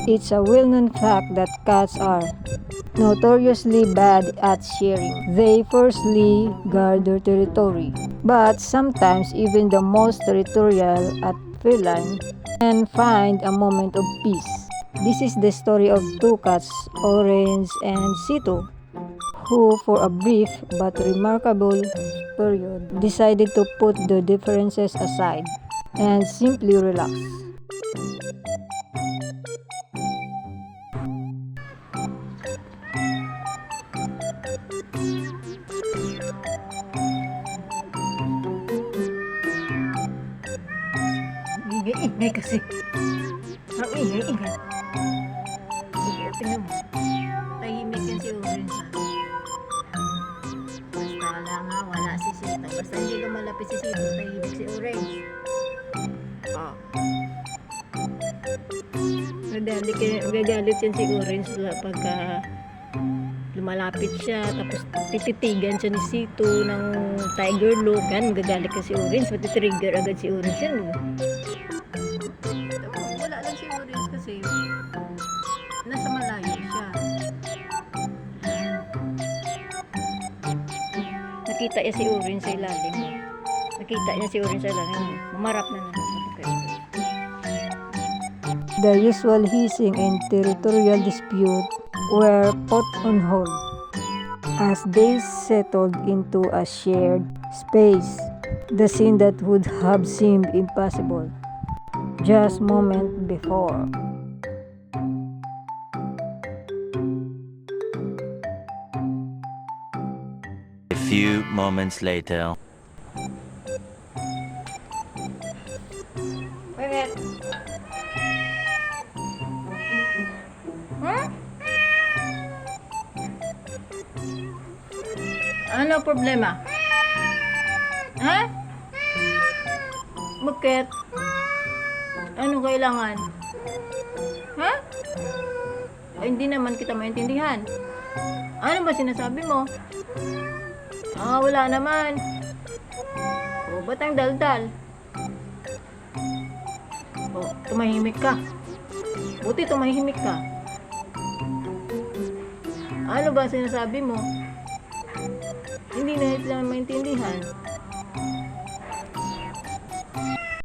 It's a well-known fact that cats are notoriously bad at sharing. They firstly guard their territory, but sometimes even the most territorial at feline can find a moment of peace. This is the story of two cats, Orange and Sito, who for a brief but remarkable period decided to put their differences aside and simply relax. Ingay kasi. Ang ingay. Sige, tingnan mo. Tahimik yan si Orange ha. Basta lang ha, wala si Sito. Basta hindi lumalapit si Sito, tahimik si Orange. Oh. Gagalit yan si Orange pagka lumalapit siya, tapos tititigan siya ni Sito ng tiger look. Yan, gagalit ka si Orange, matitrigger agad si Orange yan. Wala lang si Orange kasi nasa malayo siya. Nakita niya si Orange sa ilalim. Umarap na naman. The usual hissing and territorial dispute were put on hold as they settled into a shared space. The scene that would have seemed impossible just moment before. A few moments later. Bakit? Huh? Ano problema? Ha? Bakit? Ano kailangan? Ha? Ay, hindi naman kita maintindihan. Ano ba sinasabi mo? Wala naman. Ba't ang daldal? Tumahimik ka. Buti tumahimik ka. Ano ba sinasabi mo? Hindi na sila maintindihan.